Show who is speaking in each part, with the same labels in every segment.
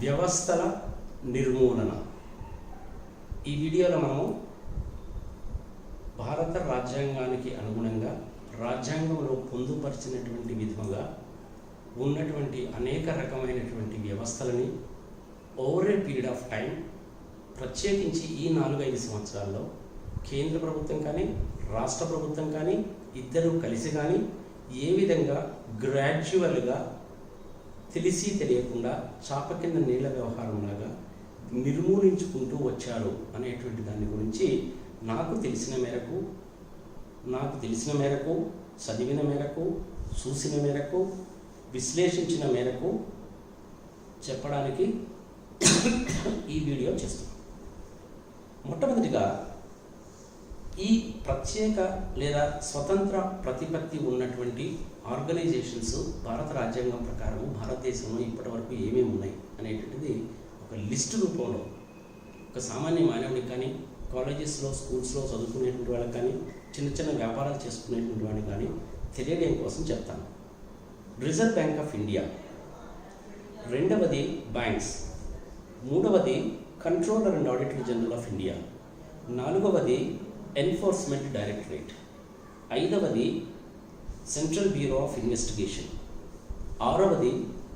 Speaker 1: వ్యవస్థల నిర్మూలన. ఈ వీడియోలో మనము భారత రాజ్యాంగానికి అనుగుణంగా రాజ్యాంగంలో పొందుపరిచినటువంటి విధంగా ఉన్నటువంటి అనేక రకమైనటువంటి వ్యవస్థలని over a period of time, ప్రత్యేకించి ఈ 4-5 సంవత్సరాల్లో కేంద్ర ప్రభుత్వం కానీ రాష్ట్ర ప్రభుత్వం కానీ ఇద్దరూ కలిసి కానీ ఏ విధంగా గ్రాడ్యువల్గా తెలిసి తెలియకుండా చాప కింద నీళ్ళ వ్యవహారంలాగా నిర్మూలించుకుంటూ వచ్చారు అనేటువంటి దాని గురించి నాకు తెలిసిన మేరకు చదివిన మేరకు చూసిన మేరకు విశ్లేషించిన మేరకు చెప్పడానికి ఈ వీడియో చేస్తున్నాను. మొట్టమొదటిగా ఈ ప్రత్యేక లేదా స్వతంత్ర ప్రతిపత్తి ఉన్నటువంటి ఆర్గనైజేషన్స్ భారత రాజ్యాంగం ప్రకారం భారతదేశంలో ఇప్పటివరకు ఏమేమి ఉన్నాయి అనేటువంటిది ఒక లిస్టు రూపంలో ఒక సామాన్య మానవుడికి కానీ కాలేజెస్లో స్కూల్స్లో చదువుకునేటువంటి వాళ్ళకి కానీ చిన్న చిన్న వ్యాపారాలు చేసుకునేటువంటి వాళ్ళకి కానీ తెలియడం కోసం చెప్తాను. రిజర్వ్ బ్యాంక్ ఆఫ్ ఇండియా, రెండవది బ్యాంక్స్, మూడవది controller and auditor general of India, నాలుగవది ఎన్ఫోర్స్మెంట్ డైరెక్టరేట్, ఐదవది సెంట్రల్ బ్యూరో ఆఫ్ ఇన్వెస్టిగేషన్, ఆరవది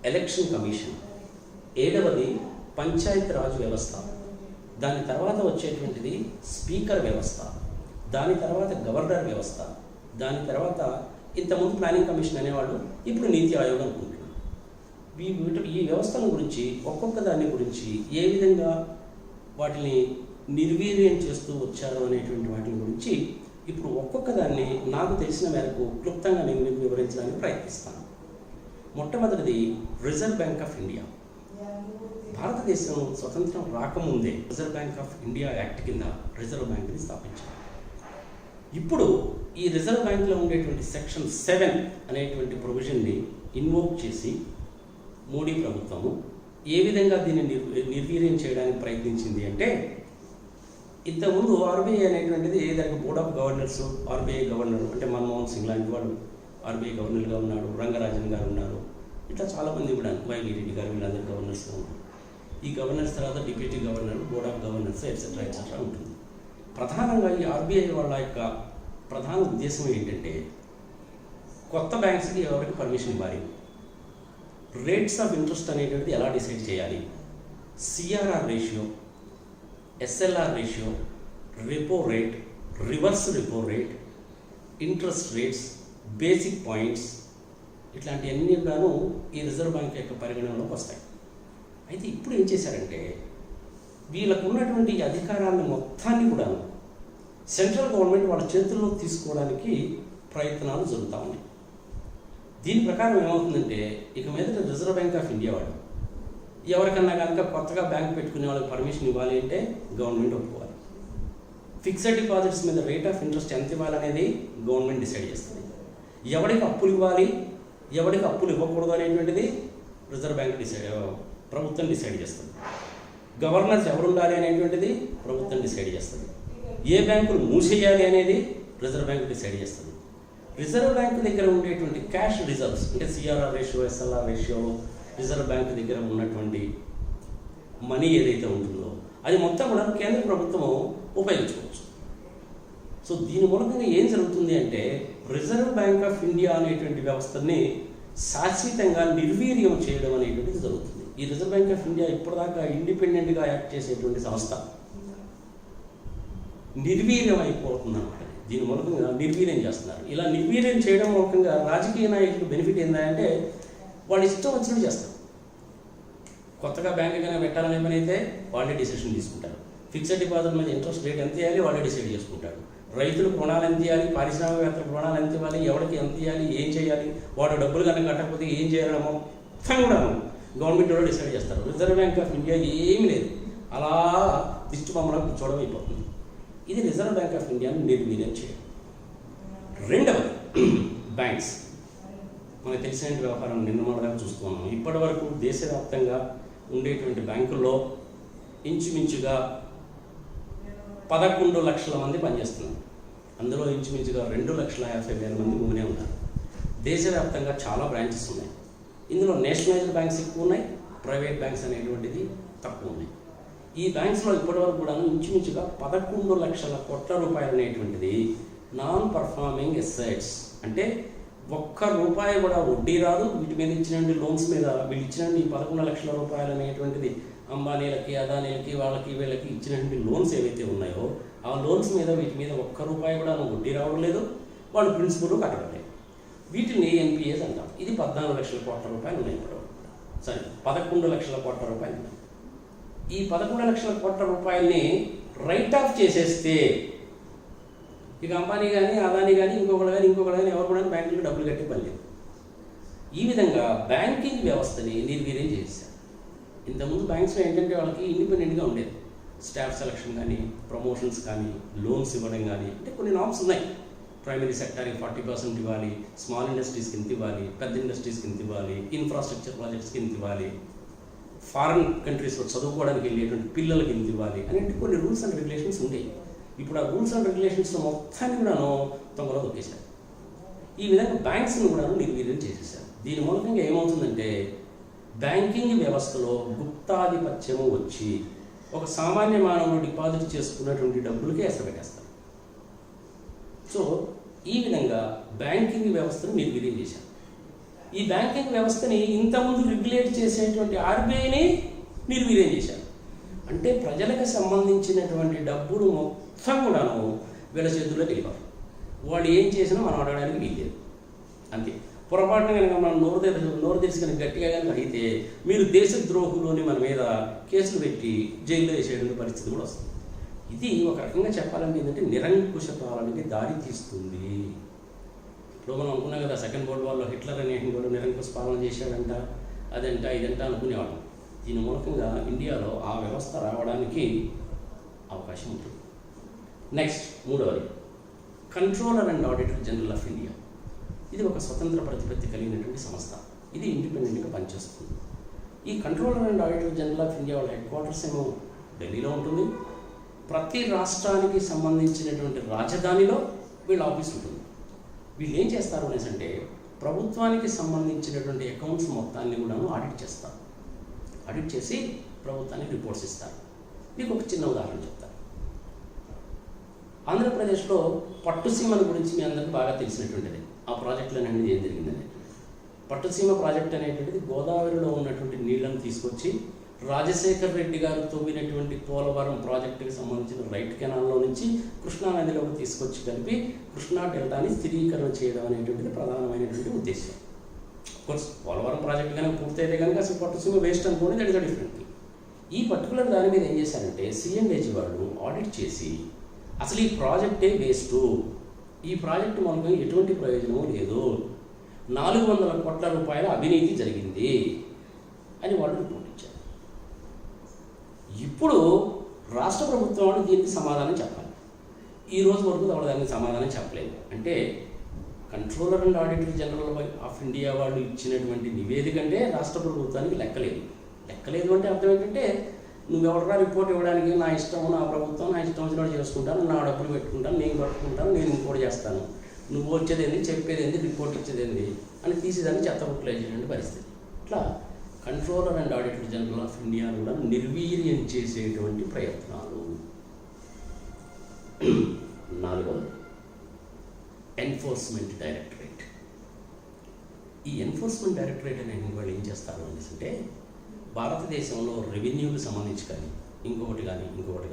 Speaker 1: ఎలక్షన్ కమిషన్, ఏడవది పంచాయత్ రాజ్ వ్యవస్థ, దాని తర్వాత వచ్చేటువంటిది స్పీకర్ వ్యవస్థ, దాని తర్వాత గవర్నర్ వ్యవస్థ, దాని తర్వాత ఇంతకుముందు ప్లానింగ్ కమిషన్ అనేవాళ్ళు ఇప్పుడు నీతి ఆయోగ్ అనుకుంటున్నారు. ఈ వ్యవస్థల గురించి ఒక్కొక్క దాని గురించి ఏ విధంగా వాటిని నిర్వీర్యం చేస్తూ వచ్చారు అనేటువంటి వాటి గురించి ఇప్పుడు ఒక్కొక్క దాన్ని నాకు తెలిసిన మేరకు క్లుప్తంగా నేను మీకు వివరించడానికి ప్రయత్నిస్తాను. మొట్టమొదటిది రిజర్వ్ బ్యాంక్ ఆఫ్ ఇండియా. భారతదేశం స్వతంత్రం రాకముందే reserve bank of India act కింద రిజర్వ్ బ్యాంక్ని స్థాపించారు. ఇప్పుడు ఈ రిజర్వ్ బ్యాంక్లో ఉండేటువంటి సెక్షన్ 7 అనేటువంటి ప్రొవిజన్ని ఇన్వోక్ చేసి మోడీ ప్రభుత్వము ఏ విధంగా దీన్ని నిర్వీర్యం చేయడానికి ప్రయత్నించింది అంటే, ఇంతకుముందు ఆర్బీఐ అనేటువంటిది దానికి board of governors, RBI governor అంటే మన్మోహన్ సింగ్ లాంటి వాడు ఆర్బీఐ గవర్నర్గా ఉన్నాడు, రంగరాజన్ గారు ఉన్నారు, ఇట్లా చాలామంది కూడా వైవి రెడ్డి గారు వీళ్ళందరూ గవర్నర్స్గా ఉన్నారు. ఈ గవర్నర్స్ తర్వాత deputy governor, board of governors etcetera ఉంటుంది. ప్రధానంగా ఈ ఆర్బీఐ వాళ్ళ యొక్క ప్రధాన ఉద్దేశం ఏంటంటే, కొత్త బ్యాంక్స్కి ఎవరికి పర్మిషన్ ఇవ్వాలి, రేట్స్ ఆఫ్ ఇంట్రెస్ట్ అనేటువంటిది ఎలా డిసైడ్ చేయాలి, CRR ratio, SLR ratio, repo rate, reverse repo rate, interest rates, basic points, ఇట్లాంటివన్నీ కూడాను ఈ రిజర్వ్ బ్యాంక్ యొక్క పరిగణనలోకి వస్తాయి. అయితే ఇప్పుడు ఏం చేశారంటే, వీళ్ళకు ఉన్నటువంటి అధికారాన్ని మొత్తాన్ని కూడా సెంట్రల్ గవర్నమెంట్ వాళ్ళ చేతుల్లో తీసుకోవడానికి ప్రయత్నాలు జరుగుతూ ఉన్నాయి. దీని ప్రకారం ఏమవుతుందంటే, ఇక మీదట రిజర్వ్ బ్యాంక్ ఆఫ్ ఇండియా వాడు ఎవరికన్నా కనుక కొత్తగా బ్యాంక్ పెట్టుకునే వాళ్ళకి పర్మిషన్ ఇవ్వాలి అంటే గవర్నమెంట్ ఒప్పుకోవాలి. ఫిక్స్డ్ డిపాజిట్స్ మీద రేట్ ఆఫ్ ఇంట్రెస్ట్ ఎంత ఇవ్వాలనేది గవర్నమెంట్ డిసైడ్ చేస్తుంది. ఎవరికి అప్పులు ఇవ్వాలి, ఎవరికి అప్పులు ఇవ్వకూడదు అనేటువంటిది రిజర్వ్ బ్యాంక్ ప్రభుత్వం డిసైడ్ చేస్తుంది. గవర్నర్స్ ఎవరు ఉండాలి అనేటువంటిది ప్రభుత్వం డిసైడ్ చేస్తుంది. ఏ బ్యాంకులు మూసేయాలి అనేది రిజర్వ్ బ్యాంక్ డిసైడ్ చేస్తుంది. రిజర్వ్ బ్యాంక్ దగ్గర ఉండేటువంటి క్యాష్ రిజర్వ్స్ అంటే CRR ratio, SLR ratio, reserve bank దగ్గర ఉన్నటువంటి మనీ ఏదైతే ఉంటుందో అది మొత్తం కూడా కేంద్ర ప్రభుత్వం ఉపయోగించుకోవచ్చు. సో దీని మూలంగా ఏం జరుగుతుంది అంటే, రిజర్వ్ బ్యాంక్ ఆఫ్ ఇండియా అనేటువంటి వ్యవస్థని శాశ్వతంగా నిర్వీర్యం చేయడం అనేటువంటిది జరుగుతుంది. ఈ రిజర్వ్ బ్యాంక్ ఆఫ్ ఇండియా ఇప్పటిదాకా ఇండిపెండెంట్గా యాక్ట్ చేసేటువంటి సంస్థ నిర్వీర్యం అయిపోతుంది అన్నమాట. దీని మూలంగా నిర్వీర్యం చేస్తున్నారు. ఇలా నిర్వీర్యం చేయడం మూలంగా రాజకీయ నాయకులకు బెనిఫిట్ ఏంటంటే, వాళ్ళు ఇష్టం వచ్చినట్టు చేస్తారు. కొత్తగా బ్యాంక్ కన్నా పెట్టాలనే పని అయితే వాళ్ళే డిసిషన్ తీసుకుంటారు. ఫిక్స్డ్ డిపాజిట్ మీద ఇంట్రెస్ట్ రేట్ ఎంత ఇవ్వాలి వాళ్ళే డిసైడ్ చేసుకుంటారు. రైతులకు రుణాలు ఎంత ఇవ్వాలి, పారిశ్రామికవేత్తలకు రుణాలు ఎంత ఇవ్వాలి, ఎవరికి ఎంత ఇవ్వాలి, ఏం చేయాలి, వాడు డబ్బులు కన్నా కట్టకపోతే ఏం చేయాలి మొత్తం కూడా గవర్నమెంట్ కూడా డిసైడ్ చేస్తారు. రిజర్వ్ బ్యాంక్ ఆఫ్ ఇండియా ఏమీ లేదు, అలా దిష్టి బొమ్మలా కూర్చోవడం అయిపోతుంది. ఇది రిజర్వ్ బ్యాంక్ ఆఫ్ ఇండియాని నిర్వీర్యం చేయడం. రెండవది బ్యాంక్స్. మనకు తెలిసిన వ్యవహారం నిన్న మొదలుగా చూస్తున్నాం. ఇప్పటి వరకు దేశవ్యాప్తంగా ఉండేటువంటి బ్యాంకుల్లో ఇంచుమించుగా 11 లక్షల మంది పనిచేస్తున్నారు. అందులో ఇంచుమించుగా 2,50,000 మంది ఉన్నారు. దేశవ్యాప్తంగా చాలా బ్రాంచెస్ ఉన్నాయి. ఇందులో నేషనలైజ్డ్ బ్యాంక్స్ ఎక్కువ ఉన్నాయి, ప్రైవేట్ బ్యాంక్స్ అనేటువంటిది తక్కువ ఉన్నాయి. ఈ బ్యాంక్స్లో ఇప్పటివరకు కూడా ఇంచుమించుగా 11 లక్షల కోట్ల రూపాయలు అనేటువంటిది నాన్ పర్ఫార్మింగ్ అసెట్స్, అంటే ఒక్క రూపాయి కూడా వడ్డీ రాదు. వీటి మీద ఇచ్చినటువంటి లోన్స్ మీద వీళ్ళు ఇచ్చినటువంటి 11 లక్షల రూపాయలు అనేటువంటిది అంబానీలకి, అదానీలకి, వాళ్ళకి వీళ్ళకి ఇచ్చినటువంటి లోన్స్ ఏవైతే ఉన్నాయో ఆ లోన్స్ మీద వీటి మీద ఒక్క రూపాయి కూడా వడ్డీ రావడం లేదు, వాళ్ళు ప్రిన్సిపల్ కట్టడం లేదు. వీటిని ఎన్పిఎస్ అంటాం. ఇది 14 లక్షల కోట్ల రూపాయలు ఉన్నాయి ఇప్పుడు. సరే, 11 లక్షల కోట్ల రూపాయలు ఉన్నాయి. ఈ 11 లక్షల కోట్ల రూపాయలని రైట్ ఆఫ్ చేసేస్తే ఇక అంబానీ కానీ, అదానీ కానీ, ఇంకొకరు కానీ ఎవరు కూడా బ్యాంకులకు డబ్బులు కట్టి పని లేదు. ఈ విధంగా బ్యాంకింగ్ వ్యవస్థని నిర్వీర్యం చేశారు. ఇంతకుముందు బ్యాంక్స్లో ఏంటంటే వాళ్ళకి ఇండిపెండెంట్గా ఉండేది. స్టాఫ్ సెలక్షన్ కానీ, ప్రమోషన్స్ కానీ, లోన్స్ ఇవ్వడం కానీ, అంటే కొన్ని నామ్స్ ఉన్నాయి. ప్రైమరీ సెక్టార్కి 40% ఇవ్వాలి, స్మాల్ ఇండస్ట్రీస్కి ఇంత ఇవ్వాలి, పెద్ద ఇండస్ట్రీస్కి ఇంత ఇవ్వాలి, ఇన్ఫ్రాస్ట్రక్చర్ ప్రాజెక్ట్స్కి ఇంత ఇవ్వాలి, ఫారిన్ కంట్రీస్లో చదువుకోవడానికి వెళ్ళేటువంటి పిల్లలకి ఇంత ఇవ్వాలి అనేటువంటి కొన్ని రూల్స్ అండ్ రెగ్యులేషన్స్ ఉంటాయి. ఇప్పుడు ఆ రూల్స్ అండ్ రెగ్యులేషన్స్లో మొత్తాన్ని కూడాను తొంగలో దొక్కేశారు. ఈ విధంగా బ్యాంక్స్ని కూడా నిర్వీర్యం చేసేసారు. దీని మూలంగా ఏమవుతుందంటే బ్యాంకింగ్ వ్యవస్థలో గుప్తాధిపత్యము వచ్చి ఒక సామాన్య మానవుడు డిపాజిట్ చేసుకున్నటువంటి డబ్బులకే ఎసరు పెట్టేస్తారు. సో ఈ విధంగా బ్యాంకింగ్ వ్యవస్థను నిర్వీర్యం చేశారు. ఈ బ్యాంకింగ్ వ్యవస్థని ఇంతకుముందు రెగ్యులేట్ చేసేటువంటి ఆర్బీఐని నిర్వీర్యం చేశారు. అంటే ప్రజలకు సంబంధించినటువంటి డబ్బులు మొత్తం కూడాను వీళ్ళ చేతుల్లో వెళ్ళిపోతారు. వాళ్ళు ఏం చేసినా మనం అడగడానికి వీల్లేదు. అంతే. పొరపాటున కనుక మనం నోరు తెరిచి కనుక గట్టిగా కనుక అయితే మీరు దేశద్రోహులోని మన మీద కేసులు పెట్టి జైల్లో వేసేటువంటి పరిస్థితి కూడా వస్తుంది. ఇది ఒక రకంగా చెప్పాలంటే ఏంటంటే నిరంకుశ పాలనకి దారి తీస్తుంది. ఇప్పుడు మనం అనుకున్నాం కదా, సెకండ్ వరల్డ్ వార్లో హిట్లర్ అనేటువంటి నిరంకుశ పాలన చేశాడంట, అదంట ఇదంట అనుకునేవాళ్ళం. దీని మూలకంగా ఇండియాలో ఆ వ్యవస్థ రావడానికి అవకాశం ఉంటుంది. నెక్స్ట్, మూడవది controller and auditor general of India. ఇది ఒక స్వతంత్ర ప్రతిపత్తి కలిగినటువంటి సంస్థ. ఇది ఇండిపెండెంట్గా పనిచేస్తుంది. ఈ controller and auditor general of India వాళ్ళ హెడ్ క్వార్టర్స్ ఏమో ఢిల్లీలో ఉంటుంది. ప్రతి రాష్ట్రానికి సంబంధించినటువంటి రాజధానిలో వీళ్ళ ఆఫీస్ ఉంటుంది. వీళ్ళు ఏం చేస్తారు అనేసి అంటే ప్రభుత్వానికి సంబంధించినటువంటి అకౌంట్స్ మొత్తాన్ని కూడా ఆడిట్ చేస్తారు. ఆడిట్ చేసి ప్రభుత్వానికి రిపోర్ట్స్ ఇస్తారు. మీకు ఒక చిన్న ఉదాహరణ చెప్తాను. ఆంధ్రప్రదేశ్లో పట్టుసీమల గురించి మీ అందరికీ బాగా తెలిసినటువంటిది. ఆ ప్రాజెక్టులో అనేది ఏం జరిగిందని, పట్టుసీమ ప్రాజెక్ట్ అనేటువంటిది గోదావరిలో ఉన్నటువంటి నీళ్లను తీసుకొచ్చి రాజశేఖర్ రెడ్డి గారు తవ్వినటువంటి పోలవరం ప్రాజెక్టుకి సంబంధించిన రైట్ కెనాల్లో నుంచి కృష్ణా నదిలోకి తీసుకొచ్చి కలిపి కృష్ణా డెల్టాని స్థిరీకరణ చేయడం అనేటువంటిది ప్రధానమైనటువంటి ఉద్దేశం. కోర్స్ పోలవరం ప్రాజెక్ట్ కనుక పూర్తయితే కనుక అసలు పట్టుసీమ వేస్ట్ అనుకోండి, దట్ ఇస్ డిఫరెంట్. ఈ పర్టికులర్ దాని మీద ఏం చేశారంటే C&AG వాళ్ళు ఆడిట్ చేసి అసలు ఈ ప్రాజెక్టే వేస్ట్, ఈ ప్రాజెక్టు మనకు ఎటువంటి ప్రయోజనము లేదు, 400 కోట్ల రూపాయల అవినీతి జరిగింది అని వాళ్ళు రిపోర్ట్ ఇచ్చారు. ఇప్పుడు రాష్ట్ర ప్రభుత్వం వాళ్ళు దీనికి సమాధానం చెప్పాలి. ఈ రోజు వరకు వాళ్ళు దానికి సమాధానం చెప్పలేదు. అంటే controller and auditor general of India వాళ్ళు ఇచ్చినటువంటి నివేదిక అంటే రాష్ట్ర ప్రభుత్వానికి లెక్కలేదు. లెక్కలేదు అంటే అర్థం ఏంటంటే నువ్వెవడరా రిపోర్ట్ ఇవ్వడానికి, నా ఇష్టం, నా ప్రభుత్వం నా ఇష్టం వచ్చినట్టు చేసుకుంటాను, నా డబ్బులు పెట్టుకుంటాను, నేను పట్టుకుంటాను, నేను ఇంకోటి చేస్తాను, నువ్వు వచ్చేది ఏంది, చెప్పేది ఏంది, రిపోర్ట్ ఇచ్చేది ఏంది అని తీసేదాన్ని చెత్తబుట్టలు వేసేటువంటి పరిస్థితి. ఇట్లా controller and auditor general of India కూడా నిర్వీర్యం చేసేటువంటి ప్రయత్నాలు. నాలుగవది ఎన్ఫోర్స్మెంట్ డైరెక్టరేట్. ఈ ఎన్ఫోర్స్మెంట్ డైరెక్టరేట్ అనేది వాళ్ళు ఏం చేస్తారు అంటే భారతదేశంలో రెవెన్యూకి సంబంధించి కానీ ఇంకొకటి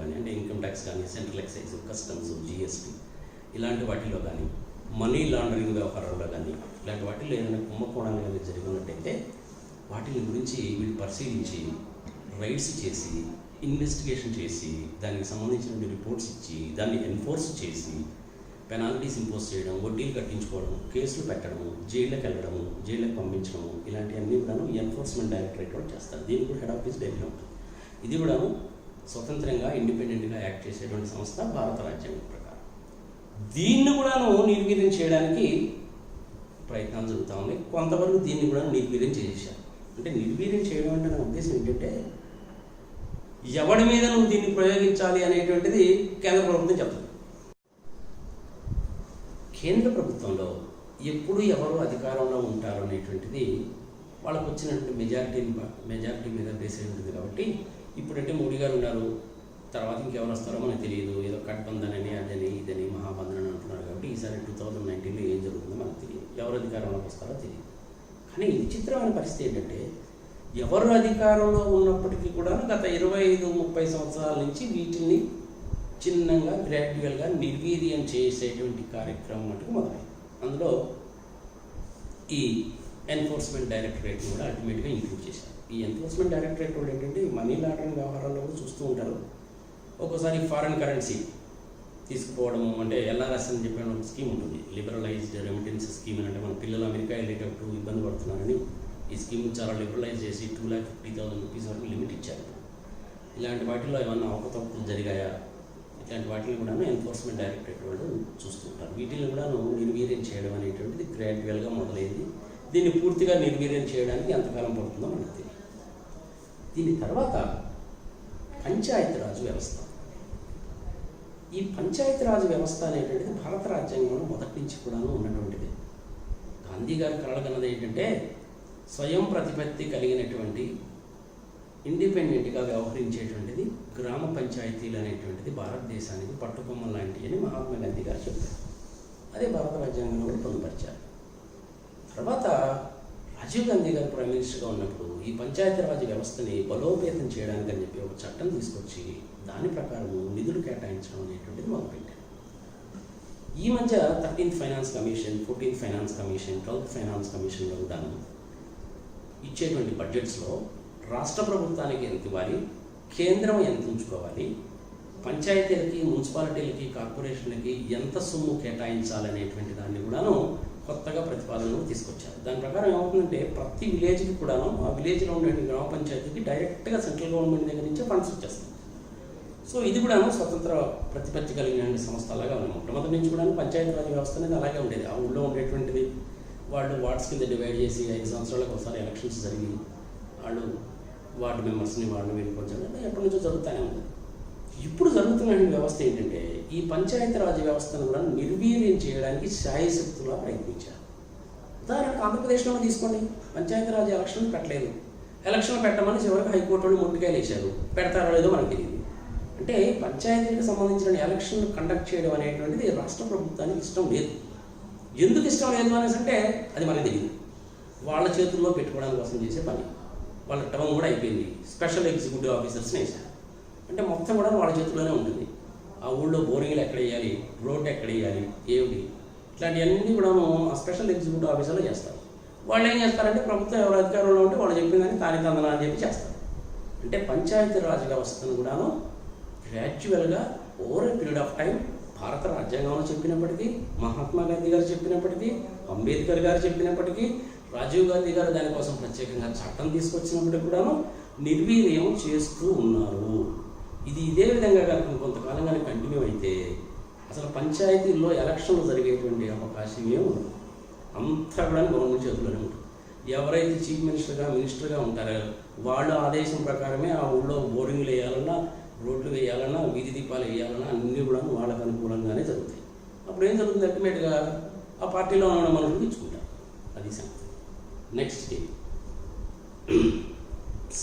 Speaker 1: కానీ అంటే ఇన్కమ్ ట్యాక్స్ కానీ, సెంట్రల్ ఎక్సైజ్, కస్టమ్స్, GST ఇలాంటి వాటిలో కానీ, మనీ లాండరింగ్ వ్యవహారాల్లో కానీ, ఇలాంటి వాటిలో ఏదైనా కుంభకోణాలు కానీ జరిగినట్టయితే వాటిని గురించి వీళ్ళు పరిశీలించి రైడ్స్ చేసి ఇన్వెస్టిగేషన్ చేసి దానికి సంబంధించిన రిపోర్ట్స్ ఇచ్చి దాన్ని ఎన్ఫోర్స్ చేసి పెనాల్టీస్ ఇంపోజ్ చేయడం, వడ్డీలు కట్టించుకోవడం, కేసులు పెట్టడం, జైళ్ళకి వెళ్ళడము, జైళ్ళకి పంపించడము, ఇలాంటివన్నీ కూడాను ఎన్ఫోర్స్మెంట్ డైరెక్టరేట్ కూడా చేస్తారు. దీనికి కూడా హెడ్ ఆఫీస్ ఢిల్లీలో ఉంటుంది. ఇది కూడాను స్వతంత్రంగా ఇండిపెండెంట్గా యాక్ట్ చేసేటువంటి సంస్థ భారత రాజ్యాంగం ప్రకారం. దీన్ని కూడాను నిర్వీర్యం చేయడానికి ప్రయత్నాలు జరుగుతూ ఉన్నాయి. కొంతవరకు దీన్ని కూడా నిర్వీర్యం చేసేసారు. అంటే నిర్వీర్యం చేయడం అంటే నా ఉద్దేశం ఏంటంటే ఎవడి మీద నువ్వు దీన్ని ప్రయోగించాలి అనేటువంటిది కేంద్ర ప్రభుత్వం చెప్తుంది. కేంద్ర ప్రభుత్వంలో ఎప్పుడు ఎవరు అధికారంలో ఉంటారు అనేటువంటిది వాళ్ళకు వచ్చినటువంటి మెజారిటీ మీద బేస్ అయి ఉంటుంది. కాబట్టి ఇప్పుడంటే మోడీ గారు ఉన్నారు, తర్వాత ఇంకెవరు వస్తారో మనకు తెలియదు. ఏదో కట్బంధన్ అని అదని ఇదని మహాబంధన్ అని అంటున్నారు. కాబట్టి ఈసారి 2019లో ఏం జరుగుతుందో మనకు తెలియదు, ఎవరు అధికారంలోకి వస్తారో తెలియదు. కానీ విచిత్రమైన పరిస్థితి ఏంటంటే ఎవరు అధికారంలో ఉన్నప్పటికీ కూడా గత 25-30 సంవత్సరాల నుంచి వీటిని చిన్నగా గ్రాడ్యువల్గా నిర్వీర్యం చేసేటువంటి కార్యక్రమం మటుకు మొదలైంది. అందులో ఈ ఎన్ఫోర్స్మెంట్ డైరెక్టరేట్ కూడా అల్టిమేట్గా ఇంక్లూడ్ చేశారు. ఈ ఎన్ఫోర్స్మెంట్ డైరెక్టరేట్ కూడా ఏంటంటే మనీ లాండరింగ్ వ్యవహారాల్లో కూడా చూస్తూ ఉంటారు. ఒక్కోసారి ఫారెన్ కరెన్సీ తీసుకుపోవడము, అంటే ఎల్ఆర్ఎస్ అని చెప్పిన ఒక స్కీమ్ ఉంటుంది, లిబరలైజ్డ్ రెమిటెన్స్ స్కీమ్. అంటే మన పిల్లలు అమెరికా వెళ్ళేటప్పుడు ఇబ్బంది పడుతున్నారని ఈ స్కీమ్ చాలా లిబరలైజ్ చేసి 2,50,000 రూపీస్ వరకు లిమిట్ ఇచ్చారు. ఇలాంటి వాటిల్లో ఏమన్నా అవకతవకలు జరిగాయా, ఇట్లాంటి వాటిని కూడా ఎన్ఫోర్స్మెంట్ డైరెక్టరేట్ వాళ్ళు చూస్తుంటారు. వీటిని కూడా నిర్వీర్యం చేయడం అనేటువంటిది గ్రాడ్యువల్గా మొదలైంది. దీన్ని పూర్తిగా నిర్వీర్యం చేయడానికి ఎంతకాలం పడుతుందో మనకు తెలియదు. దీని తర్వాత పంచాయతీరాజ్ వ్యవస్థ. ఈ పంచాయతీరాజ్ వ్యవస్థ అనేటువంటిది భారత రాజ్యాంగంలో మొదటి నుంచి కూడా ఉన్నటువంటిది. గాంధీ గారి కలగన్నది ఏంటంటే స్వయం ప్రతిపత్తి కలిగినటువంటి ఇండిపెండెంట్గా వ్యవహరించేటువంటిది గ్రామ పంచాయతీలు అనేటువంటిది భారతదేశానికి పట్టుకొమ్మ లాంటివి అని మహాత్మా గాంధీ గారు చెప్పారు. అదే భారత రాజ్యాంగంలో పొందుపరిచారు. తర్వాత రాజీవ్ గాంధీ గారు ప్రైమ్ మినిస్టర్గా ఉన్నప్పుడు ఈ పంచాయతీరాజ్ వ్యవస్థని బలోపేతం చేయడానికి అని చెప్పి ఒక చట్టం తీసుకొచ్చి దాని ప్రకారం నిధులు కేటాయించడం అనేటువంటిది మొదలుపెట్టారు. ఈ మధ్య 13th finance commission, 14th finance commission, 12th finance కమిషన్లో కూడా ఇచ్చేటువంటి బడ్జెట్స్లో రాష్ట్ర ప్రభుత్వానికి ఎంత ఇవ్వాలి, కేంద్రం ఎంత ఉంచుకోవాలి, పంచాయతీలకి, మున్సిపాలిటీలకి, కార్పొరేషన్లకి ఎంత సొమ్ము కేటాయించాలనేటువంటి దాన్ని కూడాను కొత్తగా ప్రతిపాదనలు తీసుకొచ్చారు. దాని ప్రకారం ఏమవుతుందంటే ప్రతి విలేజ్కి కూడాను ఆ విలేజ్లో ఉండే గ్రామ పంచాయతీకి డైరెక్ట్గా సెంట్రల్ గవర్నమెంట్ దగ్గర నుంచే ఫండ్స్ వచ్చేస్తాయి. సో ఇది కూడాను స్వతంత్ర ప్రతిపత్తి కలిగిన సంస్థ అలాగా ఉంది. మొట్టమొదటి నుంచి కూడా పంచాయతీరాజ్ వ్యవస్థ అనేది అలాగే ఉండేది. ఆ ఊళ్ళో ఉండేటువంటిది వాళ్ళు వార్డ్స్ కింద డివైడ్ చేసి 5 సంవత్సరాలకు ఒకసారి ఎలక్షన్స్ జరిగి వాళ్ళు వార్డు మెంబర్స్ని వాళ్ళని వెళ్ళిపోవచ్చని ఎప్పటి నుంచో జరుగుతూనే ఉంది. ఇప్పుడు జరుగుతున్న వ్యవస్థ ఏంటంటే ఈ పంచాయతీరాజ్ వ్యవస్థను కూడా నిర్వీర్యం చేయడానికి శాయశక్తులా ప్రయత్నించారు. ఉదాహరణకు ఆంధ్రప్రదేశ్లో తీసుకోండి, పంచాయతీరాజ్ ఎలక్షన్ పెట్టలేదు. ఎలక్షన్ పెట్టమని చివరికి హైకోర్టు వాళ్ళు మొట్టికాయలు వేశారు. పెడతారో లేదో మనకు తెలియదు. అంటే పంచాయతీలకు సంబంధించిన ఎలక్షన్ కండక్ట్ చేయడం అనేటువంటిది రాష్ట్ర ప్రభుత్వానికి ఇష్టం లేదు. ఎందుకు ఇష్టం లేదు అనేసి అంటే అది మనకు తెలియదు. వాళ్ళ చేతుల్లో పెట్టుకోవడానికి కోసం చేసే పని. వాళ్ళ టర్మ్ కూడా అయిపోయింది. స్పెషల్ ఎగ్జిక్యూటివ్ ఆఫీసర్స్ని వేశారు. అంటే మొత్తం కూడా వాళ్ళ చేతుల్లోనే ఉంటుంది. ఆ ఊళ్ళో బోరింగ్లు ఎక్కడ వేయాలి, రోడ్డు ఎక్కడ వేయాలి, ఏమిటి, ఇట్లాంటివన్నీ కూడా ఆ స్పెషల్ ఎగ్జిక్యూటివ్ ఆఫీసర్లో చేస్తారు. వాళ్ళు ఏం చేస్తారంటే ప్రభుత్వం ఎవరు అధికారంలో ఉంటే వాళ్ళు చెప్పిందని తానితందన అని చెప్పి చేస్తారు. అంటే పంచాయతీరాజ్ వ్యవస్థను కూడాను గ్రాడ్యువల్గా over a period of time భారత రాజ్యాంగంలో చెప్పినప్పటికీ, మహాత్మా గాంధీ గారు చెప్పినప్పటికీ, అంబేద్కర్ గారు చెప్పినప్పటికీ, రాజీవ్ గాంధీ గారు దానికోసం ప్రత్యేకంగా చట్టం తీసుకొచ్చినప్పటికీ కూడాను నిర్వీర్యం చేస్తూ ఉన్నారు. ఇది ఇదే విధంగా కనుక కొంతకాలంగా కంటిన్యూ అయితే అసలు పంచాయతీల్లో ఎలక్షన్లు జరిగేటువంటి అవకాశమే ఉండదు. అంతా కూడా గవర్నమెంట్ చేతుల్లోనే ఉంటుంది. ఎవరైతే చీఫ్ మినిస్టర్గా ఉంటారో వాళ్ళ ఆదేశం ప్రకారమే ఆ ఊళ్ళో బోరింగ్లు వేయాలన్నా, రోడ్లు వేయాలన్నా, వీధి దీపాలు వేయాలన్నా అన్నీ కూడా వాళ్ళకు అనుకూలంగానే జరుగుతాయి. అప్పుడు ఏం జరుగుతుంది, అల్టిమేట్గా ఆ పార్టీలో ఉన్న మనుషులు తెచ్చుకుంటారు. అది సంగతి. నెక్స్ట్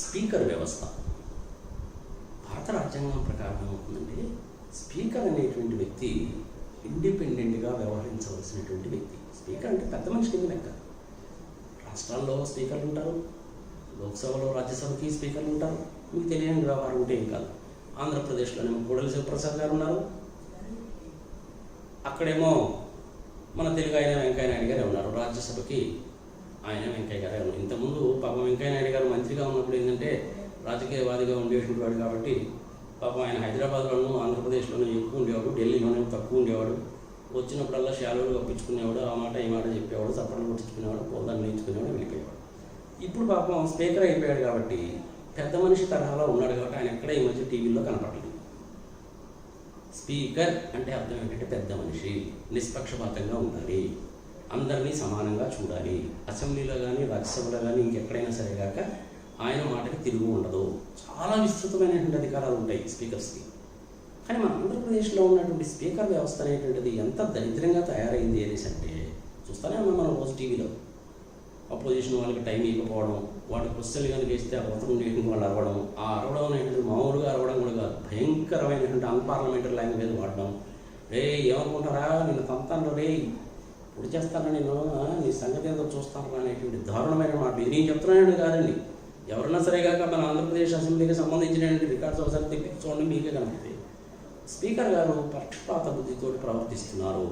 Speaker 1: స్పీకర్ వ్యవస్థ. భారత రాజ్యాంగం ప్రకారం ఏమవుతుందంటే స్పీకర్ అనేటువంటి వ్యక్తి ఇండిపెండెంట్గా వ్యవహరించవలసినటువంటి వ్యక్తి. స్పీకర్ అంటే పెద్ద మనిషి కింద లెక్క. రాష్ట్రాల్లో స్పీకర్లు ఉంటారు, లోక్సభలో రాజ్యసభకి స్పీకర్లు ఉంటారు. మీకు తెలియని వ్యవహారం ఉంటే ఏం కాదు. ఆంధ్రప్రదేశ్లోనేమో కోడెల శివప్రసాద్ గారు ఉన్నారు. అక్కడేమో మన తెలుగు ఆయన వెంకయ్య నాయుడు గారే ఉన్నారు. రాజ్యసభకి ఆయన వెంకయ్య గారే ఉన్నారు. ఇంతకుముందు పాపం వెంకయ్య నాయుడు గారు మంత్రిగా ఉన్నప్పుడు ఏంటంటే రాజకీయవాదిగా ఉండేటువంటి వాడు కాబట్టి పాపం ఆయన హైదరాబాద్లోనూ ఆంధ్రప్రదేశ్లోనూ ఎక్కువ ఉండేవాడు, ఢిల్లీలోనే తక్కువ ఉండేవాడు. వచ్చినప్పుడల్లా షాలోలు కప్పించుకునేవాడు, ఆ మాట ఈ మాట చెప్పేవాడు, చప్పట్లు కొట్టించుకునేవాడు, పోదాన్ని నేర్చుకునేవాడు, వెళ్ళిపోయేవాడు. ఇప్పుడు పాపం స్పీకర్ అయిపోయాడు కాబట్టి పెద్ద మనిషి తరహాలో ఉన్నాడు కాబట్టి ఆయన ఎక్కడ ఈ మధ్య టీవీలో కనపడలేదు. స్పీకర్ అంటే అర్థం ఏంటంటే పెద్ద మనిషి, నిష్పక్షపాతంగా ఉండాలి, అందరినీ సమానంగా చూడాలి. అసెంబ్లీలో కానీ రాజ్యసభలో కానీ ఇంకెక్కడైనా సరే కాక ఆయన మాటకి తిరుగు ఉండదు. చాలా విస్తృతమైనటువంటి అధికారాలు ఉంటాయి స్పీకర్స్కి. కానీ మన ఆంధ్రప్రదేశ్లో ఉన్నటువంటి స్పీకర్ వ్యవస్థ అనేటువంటిది ఎంత దరిద్రంగా తయారైంది అనేసి అంటే చూస్తూనే ఉన్నాం మనం రోజు టీవీలో. అపోజిషన్ వాళ్ళకి టైం ఇవ్వకపోవడం, వాటి క్వశ్చన్లు కనుక ఇస్తే ఆ కొత్త ఉండేటువంటి వాళ్ళు అరవడం, ఆ అరవడం అనేటువంటి మామూలుగా అరవడం కూడా కాదు, భయంకరమైనటువంటి అన్పార్లమెంటరీ లాంగ్వేజ్ వాడడం. రే ఏమనుకుంటారా నిన్ను తంతాను రే పొడి చేస్తాను నేను నీ సంగతి ఏదో చూస్తాను అనేటువంటి దారుణమైన మాట. ఇది నేను చెప్తున్నాను కాదండి, ఎవరన్నా సరే కాక మన ఆంధ్రప్రదేశ్ అసెంబ్లీకి సంబంధించినటువంటి రికార్డ్స్ ఒకసారి తెప్పించి చూడండి, మీకే కనపడుతుంది. స్పీకర్ గారు పక్షపాత బుద్ధితో ప్రవర్తిస్తున్నారు.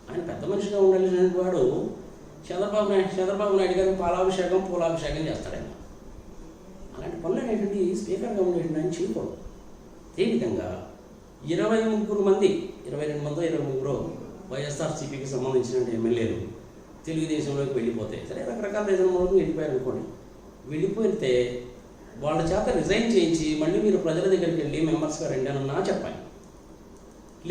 Speaker 1: ఆయన పెద్ద మనిషిగా ఉండాల్సినటువంటి వాడు చంద్రబాబు నాయుడు గారికి పాలాభిషేకం పూలాభిషేకం చేస్తాడు. ఆయన అలాంటి పనులు అనేటువంటి స్పీకర్గా ఉండేటువంటి ఆయన చేయకూడదు. అదే విధంగా 22 మంది 23 వైఎస్ఆర్సీపీకి సంబంధించిన ఎమ్మెల్యేలు తెలుగుదేశంలోకి వెళ్ళిపోతే, సరే రకరకాల రీజన్ మూలంగా వెళ్ళిపోయారు అనుకోండి, వెళ్ళిపోతే వాళ్ళ చేత రిజైన్ చేయించి మళ్ళీ మీరు ప్రజల దగ్గరికి వెళ్ళి మెంబర్స్గా రండి అన్నా చెప్పాలి.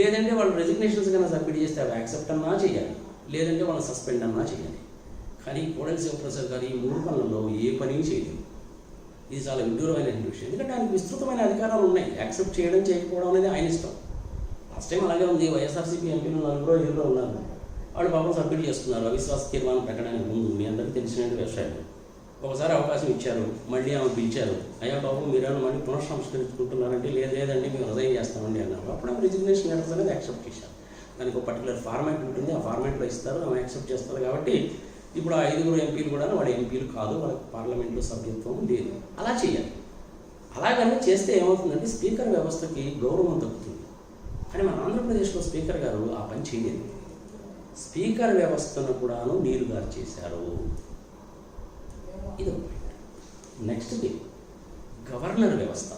Speaker 1: లేదంటే వాళ్ళు రెసిగ్నేషన్స్ కన్నా సబ్మిట్ చేస్తే అవి యాక్సెప్ట్ అన్నా చేయాలి, లేదంటే వాళ్ళు సస్పెండ్ అన్నా చేయాలి. కానీ కోడెల శివప్రసాద్ గారు ఈ 3 పనులలో ఏ పని చేయలేదు. ఇది చాలా విడ్డూరమైన విషయం, ఎందుకంటే ఆయనకు విస్తృతమైన అధికారాలు ఉన్నాయి. యాక్సెప్ట్ చేయడం చేయకపోవడం అనేది ఆయన ఇష్టం. లాస్ట్ టైం అలాగే ఉంది. వైఎస్ఆర్సీపీ ఎంపీలు 4 ఉన్నారు, వాళ్ళు పాపం సబ్మిట్ చేస్తున్నారు అవిశ్వాస తీర్మానం పెట్టడానికి ముందు. మీ అందరికీ తెలిసిన విషయాలు. ఒకసారి అవకాశం ఇచ్చారు, మళ్ళీ ఆమె పిలిచారు, అయ్యా బాబు మీరేమో మళ్ళీ పునఃసంస్కరించుకుంటున్నారంటే లేదండి మేము రిజైన్ చేస్తామండి అన్నారు. అప్పుడు ఆమె రిజిగ్నేషన్ లెటర్స్ అనేది యాక్సెప్ట్ చేశారు. దానికి ఒక పర్టికులర్ ఫార్మాట్ ఉంటుంది, ఆ ఫార్మాట్లో ఇస్తారు, ఆమె యాక్సెప్ట్ చేస్తారు. కాబట్టి ఇప్పుడు ఆ 5 ఎంపీలు కూడా వాళ్ళ ఎంపీలు కాదు, వాళ్ళకి పార్లమెంట్లో సభ్యత్వం లేదు. అలా చేయాలి. అలాగనే చేస్తే ఏమవుతుందంటే స్పీకర్ వ్యవస్థకి గౌరవం తగ్గుతుంది. కానీ మన ఆంధ్రప్రదేశ్లో స్పీకర్ గారు ఆ పని చేయలేదు. స్పీకర్ వ్యవస్థను కూడాను నీరుగారు చేశారు. ఇది నెక్స్ట్ది గవర్నర్ వ్యవస్థ.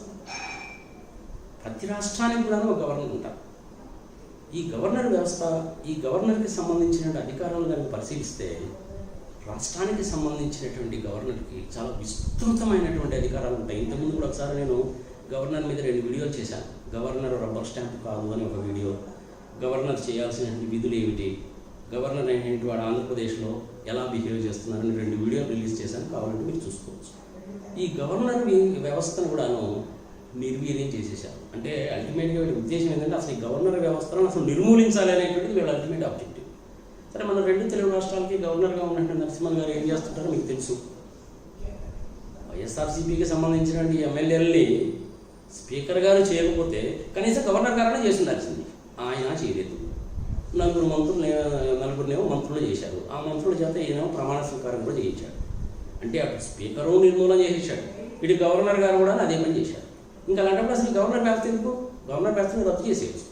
Speaker 1: ప్రతి రాష్ట్రానికి కూడా ఒక గవర్నర్ ఉంటారు. ఈ గవర్నర్ వ్యవస్థ, ఈ గవర్నర్కి సంబంధించిన అధికారాలు కనుక పరిశీలిస్తే రాష్ట్రానికి సంబంధించినటువంటి గవర్నర్కి చాలా విస్తృతమైనటువంటి అధికారాలు ఉంటాయి. ఇంతకుముందు కూడా ఒకసారి నేను గవర్నర్ మీద 2 వీడియోలు చేశాను. గవర్నర్ రబ్బర్ స్టాంప్ కాదు అని ఒక వీడియో, గవర్నర్ చేయాల్సినటువంటి విధులు ఏమిటి, గవర్నర్ అయినటువంటి వాడు ఆంధ్రప్రదేశ్లో ఎలా బిహేవ్ చేస్తున్నారని 2 వీడియోలు రిలీజ్ చేశాను, కావాలంటే మీరు చూసుకోవచ్చు. ఈ గవర్నర్ వ్యవస్థను కూడాను నిర్వీర్యం చేసేసారు. అంటే అల్టిమేట్గా వీళ్ళ ఉద్దేశం ఏంటంటే అసలు ఈ గవర్నర్ వ్యవస్థను అసలు నిర్మూలించాలి అనేటువంటిది వీళ్ళ అల్టిమేట్ ఆబ్జెక్టివ్. సరే, మన 2 తెలుగు రాష్ట్రాలకి గవర్నర్గా ఉన్నటువంటి నరసింహన్ గారు ఏం చేస్తుంటారో మీకు తెలుసు. వైఎస్ఆర్సీపీకి సంబంధించినటువంటి ఎమ్మెల్యేలని స్పీకర్ గారు చేయకపోతే కనీసం గవర్నర్ గారైనా చేసి ఉండాల్సింది. ఆయన చేయలేదు. 4 మంత్రులనేమో మంత్రులు చేశారు. ఆ మంత్రుల చేత ఈయన ప్రమాణ స్వీకారం కూడా చేయించాడు. అంటే అటు స్పీకరు నిర్మూలన చేసేసాడు, ఇటు గవర్నర్ గారు కూడా అదే పని చేశారు. ఇంకా అలాంటప్పుడు అసలు గవర్నర్ వ్యవస్థ ఎందుకు? గవర్నర్ వ్యవస్థను రద్దు చేసేయచ్చు.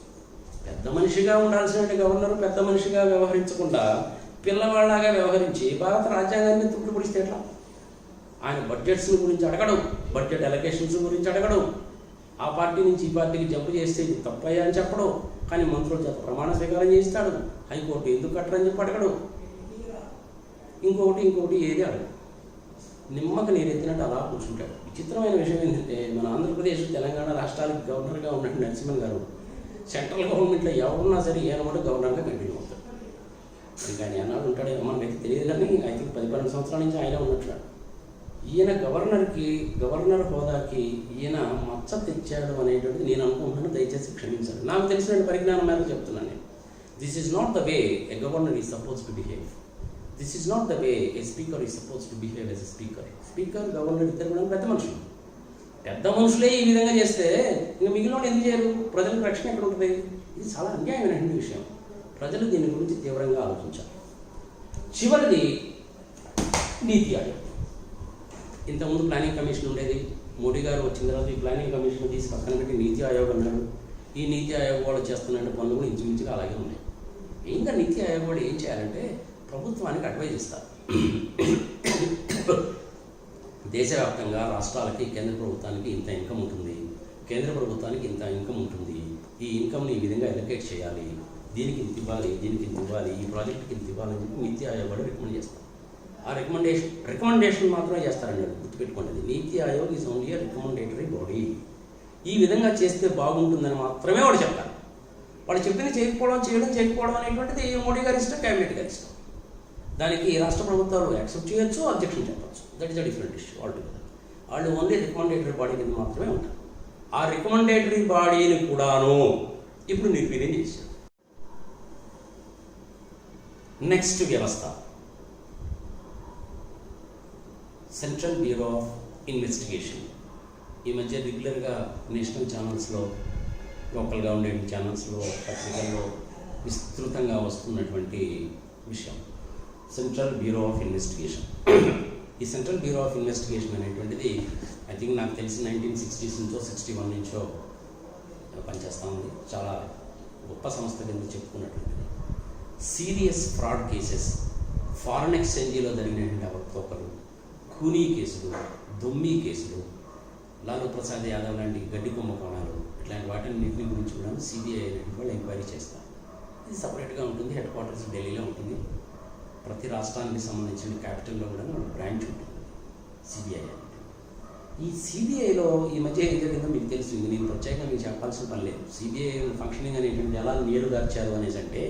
Speaker 1: పెద్ద మనిషిగా ఉండాల్సిన గవర్నర్ పెద్ద మనిషిగా వ్యవహరించకుండా పిల్లవాళ్ళలాగా వ్యవహరించి భారత రాజ్యాంగాన్ని తుప్పు పొడిస్తే ఎట్లా? ఆయన బడ్జెట్స్ గురించి అడగడం, బడ్జెట్ అలొకేషన్స్ గురించి అడగడం, ఆ పార్టీ నుంచి ఈ పార్టీకి జంప్ చేస్తే ఇది తప్పయ్యా అని చెప్పడం, కానీ మంత్రుల చేత ప్రమాణ స్వీకారం చేయిస్తాడు. హైకోర్టు ఎందుకు కట్టరని చెప్పి అడగడు. ఇంకొకటి ఏది అడగడు. నిమ్మక నీరెత్తినట్టు అలా కూర్చుంటాడు. విచిత్రమైన విషయం ఏంటంటే మన ఆంధ్రప్రదేశ్ తెలంగాణ రాష్ట్రాలకు గవర్నర్గా ఉన్నట్టు నరసింహన్ గారు సెంట్రల్ గవర్నమెంట్లో ఎవరున్నా సరే ఈయనమాట గవర్నర్గా కంటిన్యూ అవుతాడు. ఇంకా ఆయన ఎన్నాళ్ళు ఉంటాడో మనకైతే తెలియదు, కానీ ఐ థింక్ 10-12 సంవత్సరాల నుంచి ఆయన ఉన్నట్టున్నాడు. ఈయన గవర్నర్ హోదాకి ఈయన మచ్చ తెచ్చాడు అనేటువంటిది నేను అనుకుంటున్నాను. దయచేసి క్షమించాలి. నాకు తెలిసిన పరిజ్ఞానం మేరకు చెప్తున్నాను నేను. This is not the way a governor is suppose to behave. This is not the way a speaker is suppose to behave as a speaker governor ఇద్దరు కూడా పెద్ద మనుషులు. పెద్ద మనుషులే ఈ విధంగా చేస్తే ఇంకా మిగిలిన వాళ్ళు ఎందుకు చేయరు? ప్రజలకు రక్షణ ఎక్కడ ఉంటుంది? ఇది చాలా అన్యాయమైన విషయం. ప్రజలు దీని గురించి తీవ్రంగా ఆలోచించాలి. చివరిది నీతి ఆయోగ్. ఇంతకుముందు ప్లానింగ్ కమిషన్ ఉండేది. మోడీ గారు వచ్చిన తర్వాత ఈ ప్లానింగ్ కమిషన్ తీసి పక్కన పెట్టి నీతి ఆయోగ్ అన్నాడు. ఈ నీతి ఆయోగ్ వాళ్ళు చేస్తున్న పనులు కూడా ఇంచుమించుగా అలాగే ఉన్నాయి. ఇంకా నీతి ఆయోగ్ కూడా ఏం చేయాలంటే ప్రభుత్వానికి అడ్వైజ్ ఇస్తారు. దేశవ్యాప్తంగా రాష్ట్రాలకి కేంద్ర ప్రభుత్వానికి ఇంత ఇన్కమ్ ఉంటుంది, కేంద్ర ప్రభుత్వానికి ఇంత ఇన్కమ్ ఉంటుంది, ఈ ఇన్కమ్ని ఈ విధంగా ఎలకేట్ చేయాలి, దీనికి ఇంత ఇవ్వాలి, దీనికి ఇంత ఇవ్వాలి, ఈ ప్రాజెక్ట్కి ఇంత ఇవ్వాలని చెప్పి నీతి ఆయోగ్ కూడా రికమెండ్ చేస్తారు. ఆ రికమెండేషన్ మాత్రమే చేస్తారండి. గుర్తుపెట్టుకోండి, నీతి Aayog is only recommendatory body. ఈ విధంగా చేస్తే బాగుంటుందని మాత్రమే వాడు చెప్తారు. వాడు చెప్పింది చేయకపోవడం అనేటువంటిది మోడీ గారి ఇష్టం, క్యాబినెట్ గారి ఇష్టం. దానికి రాష్ట్ర ప్రభుత్వాలు యాక్సెప్ట్ చేయొచ్చు, అబ్జెక్షన్ చెప్పచ్చు. That is a different issue altogether. వాళ్ళు ఓన్లీ రికమెండేటరీ బాడీ కింద మాత్రమే ఉంటారు. ఆ రికమెండేటరీ బాడీని కూడాను ఇప్పుడు నిర్వీర్యం చేశారు. నెక్స్ట్ వ్యవస్థ సెంట్రల్ బ్యూరో ఆఫ్ ఇన్వెస్టిగేషన్. ఈ మధ్య రెగ్యులర్గా నేషనల్ ఛానల్స్లో, లోకల్గా ఉండే ఛానల్స్లో, పత్రికల్లో విస్తృతంగా వస్తున్నటువంటి విషయం సెంట్రల్ బ్యూరో ఆఫ్ ఇన్వెస్టిగేషన్. ఈ సెంట్రల్ బ్యూరో ఆఫ్ ఇన్వెస్టిగేషన్ అనేటువంటిది ఐ థింక్ నాకు తెలిసి 1960s నుంచో 61 నుంచో పనిచేస్తూ ఉంది. చాలా గొప్ప సంస్థ కింద చెప్పుకున్నటువంటిది. సీరియస్ ఫ్రాడ్ కేసెస్, ఫారెన్ ఎక్స్చేంజీలో జరిగినటువంటి అవకతవకలు, ఖూనీ కేసులు, దొమ్మీ కేసులు, లాలూ ప్రసాద్ యాదవ్ లాంటి గడ్డి కుంభకోణాలు, ఇట్లాంటి వాటిని గురించి కూడా సిబిఐ అనేటువంటి వాళ్ళు ఎంక్వైరీ చేస్తారు. ఇది సపరేట్గా ఉంటుంది. హెడ్ క్వార్టర్స్ ఢిల్లీలో ఉంటుంది. ప్రతి రాష్ట్రానికి సంబంధించిన క్యాపిటల్లో కూడా బ్రాంచ్ ఉంటుంది సిబిఐ అనేది. ఈ సిబిఐలో ఈ మధ్య ఏం జరిగిందో మీకు తెలుసు, నేను ప్రత్యేకంగా మీకు చెప్పాల్సిన పని లేదు. సిబిఐ ఫంక్షనింగ్ అనేటువంటి ఎలా నీరుగార్చారు అనేసి అంటే,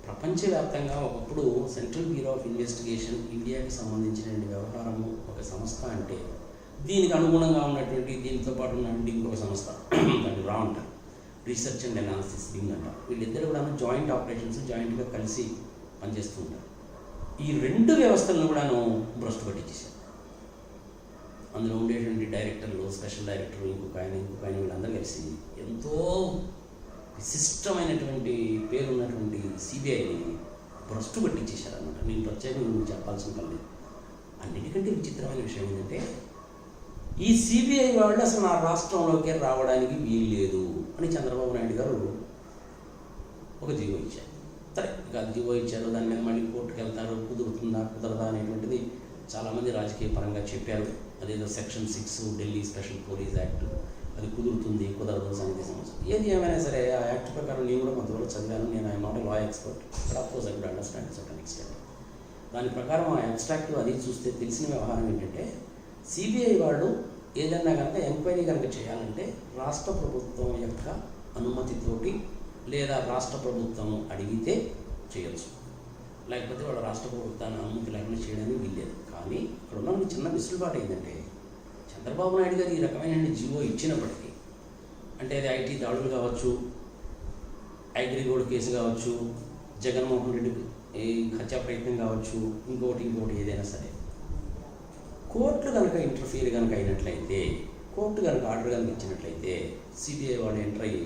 Speaker 1: ప్రపంచవ్యాప్తంగా ఒకప్పుడు సెంట్రల్ బ్యూరో ఆఫ్ ఇన్వెస్టిగేషన్ ఇండియాకి సంబంధించిన వ్యవహారము ఒక సంస్థ అంటే, దీనికి అనుగుణంగా ఉన్నటువంటి దీంతో పాటు ఉన్నటువంటి ఇంకొక సంస్థ దాన్ని రా అంటారు, రీసెర్చ్ అండ్ అనాలిసిస్ వింగ్ అంటారు. వీళ్ళిద్దరు కూడా జాయింట్ ఆపరేషన్స్ జాయింట్గా కలిసి పనిచేస్తూ ఉంటారు. ఈ రెండు వ్యవస్థలను కూడాను భ్రష్టు పట్టించేశారు. అందులో ఉండేటువంటి డైరెక్టర్లు, స్పెషల్ డైరెక్టర్లు, ఇంకొక ఆయన వీళ్ళందరూ కలిసి ఎంతో విశిష్టమైనటువంటి పేరున్నటువంటి సిబిఐని భ్రష్టు పట్టించేశారనమాట. నేను ప్రత్యేకంగా చెప్పాల్సిన పని లేదు. అన్నిటికంటే విచిత్రమైన విషయం ఏంటంటే, ఈ సిబిఐ వాళ్ళు అసలు నా రాష్ట్రంలోకి రావడానికి వీలు లేదు అని చంద్రబాబు నాయుడు గారు ఒక జీవో ఇచ్చారు. సరే, ఇక జీవో ఇచ్చారు, దాని మీద మళ్ళీ కోర్టుకు వెళ్తారు, కుదురుతుందా కుదరదా అనేటువంటిది చాలామంది రాజకీయ పరంగా చెప్పారు. అదేదో section 6 Delhi special police act, అది కుదురుతుంది కుదరదు సంగతి సమస్య. ఏది ఏమైనా సరే ఆ యాక్ట్ ప్రకారం నేను కూడా కొంతవరకు చదివాను. నేను I'm not law expert, but of course I could understand certain extent. దాని ప్రకారం ఆ అబ్స్ట్రాక్ట్ అది చూస్తే తెలిసిన వ్యవహారం ఏంటంటే, సిబిఐ వాళ్ళు ఏదన్నా కనుక ఎంక్వైరీ కనుక చేయాలంటే రాష్ట్ర ప్రభుత్వం యొక్క అనుమతితోటి లేదా రాష్ట్ర ప్రభుత్వం అడిగితే చేయొచ్చు, లేకపోతే వాళ్ళ రాష్ట్ర ప్రభుత్వాన్ని అనుమతి లేకుండా చేయడానికి వీల్లేదు. కానీ ఇక్కడ ఉన్న చిన్న విసులుబాటు ఏంటంటే, చంద్రబాబు నాయుడు గారు ఈ రకమైన జీవో ఇచ్చినప్పటికీ, అంటే అది ఐటీ దాడులు కావచ్చు, అగ్రిగోల్డ్ కేసు కావచ్చు, జగన్మోహన్ రెడ్డి హత్యా ప్రయత్నం కావచ్చు, ఇంకోటి ఏదైనా సరే, కోర్టులు కనుక ఇంటర్ఫియర్ కనుక అయినట్లయితే, కోర్టు కనుక ఆర్డర్ కనుక ఇచ్చినట్లయితే సిబిఐ వాళ్ళు ఎంటర్ అయ్యి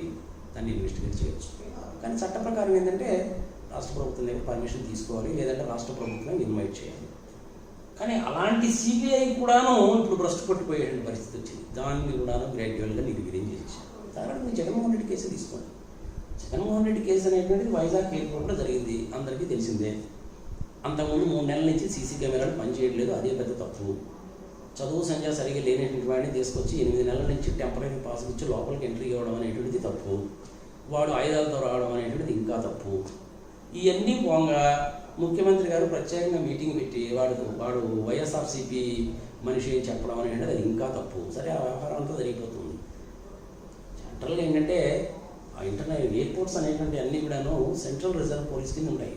Speaker 1: దాన్ని ఇన్వెస్టిగేట్ చేయొచ్చు. కానీ చట్ట ప్రకారం ఏంటంటే రాష్ట్ర ప్రభుత్వం దగ్గర పర్మిషన్ తీసుకోవాలి, లేదంటే రాష్ట్ర ప్రభుత్వం ఇన్వైట్ చేయాలి. కానీ అలాంటి సిబిఐ కూడాను ఇప్పుడు భ్రష్టు పట్టిపోయే పరిస్థితి వచ్చింది. దాన్ని కూడాను గ్రాడ్యువల్గా నిర్వీర్యం చేసేసారు. ఉదాహరణకు జగన్మోహన్ రెడ్డి కేసు తీసుకోండి. జగన్మోహన్ రెడ్డి కేసు అనేటువంటిది వైజాగ్ ఎయిర్పోర్ట్లో జరిగింది, అందరికీ తెలిసిందే. అంతకుముందు 3 నెలల నుంచి సీసీ కెమెరాలు పనిచేయట్లేదు, అదే పెద్ద తప్పు. చదువు సంఖ్య సరిగా లేనటువంటి వాడిని తీసుకొచ్చి 8 నెలల నుంచి టెంపరీ పాస్ ఇచ్చి లోపలికి ఎంట్రీ ఇవ్వడం అనేటువంటిది తప్పు. వాడు ఆయుధాలతో రావడం అనేటువంటిది ఇంకా తప్పు. ఇవన్నీ పోగా ముఖ్యమంత్రి గారు ప్రత్యేకంగా మీటింగ్ పెట్టి వాడు వైఎస్ఆర్సీపీ మనిషి చెప్పడం అనేది అది ఇంకా తప్పు. సరే, ఆ వ్యవహారం అంతా జరిగిపోతుంది. జనరల్గా ఏంటంటే ఆ ఇంటర్నల్ ఎయిర్పోర్ట్స్ అనేటువంటి అన్నీ కూడాను సెంట్రల్ రిజర్వ్ పోలీస్ కింద ఉంటాయి.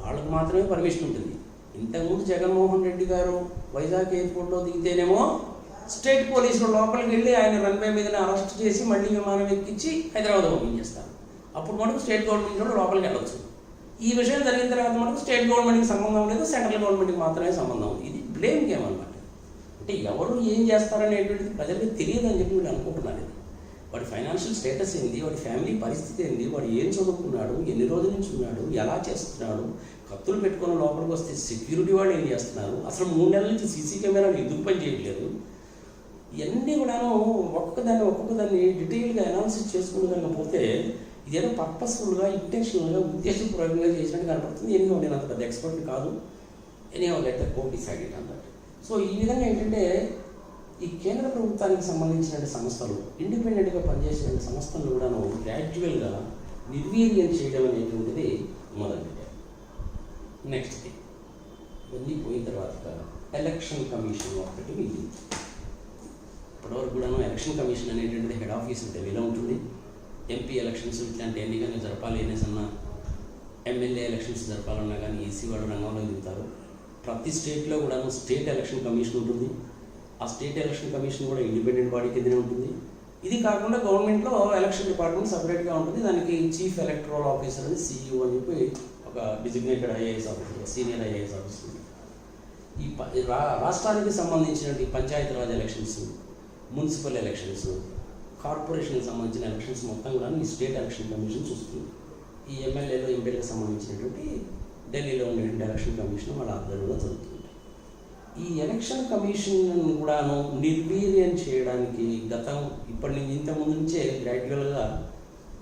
Speaker 1: వాళ్ళకు మాత్రమే పర్మిషన్ ఉంటుంది. ఇంతకుముందు జగన్మోహన్ రెడ్డి గారు వైజాగ్ ఎయిర్పోర్ట్లో దిగితేనేమో స్టేట్ పోలీసులు లోపలికి వెళ్ళి ఆయన రన్వే మీదనే అరెస్ట్ చేసి మళ్ళీ విమానం ఎక్కించి హైదరాబాద్ పంపించేస్తారు. అప్పుడు మనకు స్టేట్ గవర్నమెంట్ కూడా లోపలికి వెళ్ళవచ్చు. ఈ విషయం జరిగిన తర్వాత మనకు స్టేట్ గవర్నమెంట్కి సంబంధం లేదు, సెంట్రల్ గవర్నమెంట్కి మాత్రమే సంబంధం ఉంది. ఇది బ్లేమ్ గేమ్ అనమాట. అంటే ఎవరు ఏం చేస్తారనేటువంటిది ప్రజలకు తెలియదు అని చెప్పి వీళ్ళు అనుకుంటున్నారు. ఇది వాడి ఫైనాన్షియల్ స్టేటస్ ఏంది, వాడి ఫ్యామిలీ పరిస్థితి ఏంది, వాడు ఏం చదువుకున్నాడు, ఎన్ని రోజుల నుంచి ఉన్నాడు, ఎలా చేస్తున్నాడు, కత్తులు పెట్టుకుని లోపలికి వస్తే సెక్యూరిటీ వాళ్ళు ఏం చేస్తున్నారు, అసలు 3 నెలల నుంచి సీసీ కెమెరాలు ఎందుకు పని చేయట్లేదు, ఇవన్నీ కూడాను ఒక్కొక్కదాన్ని డీటెయిల్గా అనాలిసిస్ చేసుకుని కనుకపోతే ఇదేదో పర్పస్ఫుల్గా ఇంటెన్షనల్గా ఉద్దేశపూర్వకంగా చేసినట్టు కనపడుతుంది. ఎనిహో నేను అంత పెద్ద ఎక్స్పర్ట్ కాదు, anyhow let the court decided అన్నట్టు. సో ఈ విధంగా ఏంటంటే ఈ కేంద్ర ప్రభుత్వానికి సంబంధించిన సంస్థలు, ఇండిపెండెంట్గా పనిచేసిన సంస్థలను కూడాను గ్రాడ్యువల్గా నిర్వీర్యం చేయడం అనేటువంటిది మొదలుపెట్టారు. నెక్స్ట్ థింగ్, ఇవన్నీ పోయిన తర్వాత ఎలక్షన్ కమిషన్ ఒకటి మిగిలింది. ఇప్పటివరకు కూడాను ఎలక్షన్ కమిషన్ అనేటువంటిది హెడ్ ఆఫీస్ ఢిల్లీలో ఉంటుంది. ఎంపీ ఎలక్షన్స్ ఇట్లాంటి ఎన్ని కానీ జరపాలి అనేసన్నా, ఎమ్మెల్యే ఎలక్షన్స్ జరపాలన్నా కానీ ఈసీ వాళ్ళు రంగంలో దిగుతారు. ప్రతి స్టేట్లో కూడాను స్టేట్ ఎలక్షన్ కమిషన్ ఉంటుంది. ఆ స్టేట్ ఎలక్షన్ కమిషన్ కూడా ఇండిపెండెంట్ బాడీ కిందనే ఉంటుంది. ఇది కాకుండా గవర్నమెంట్లో ఎలక్షన్ డిపార్ట్మెంట్ సపరేట్గా ఉంటుంది. దానికి చీఫ్ ఎలక్టరల్ ఆఫీసర్ అని సిఇఓ అని చెప్పి ఒక designated IAS officer, senior IAS officer. ఈ రాష్ట్రానికి సంబంధించినటువంటి పంచాయతీరాజ్ ఎలక్షన్స్, మున్సిపల్ ఎలక్షన్స్, కార్పొరేషన్కి సంబంధించిన ఎలక్షన్స్ మొత్తం కూడా ఈ స్టేట్ ఎలక్షన్ కమిషన్ చూస్తుంది. ఈ ఎమ్మెల్యేలు ఎంపీలకు సంబంధించినటువంటి ఢిల్లీలో ఉండేటువంటి ఎలక్షన్ కమిషన్ వాళ్ళ ఆధ్వర్యంలో జరుగుతుంది. ఈ ఎలక్షన్ కమిషన్ కూడాను నిర్వీర్యం చేయడానికి ఇప్పటి నుంచి ఇంతకుముందు నుంచే గ్రాడ్యువల్గా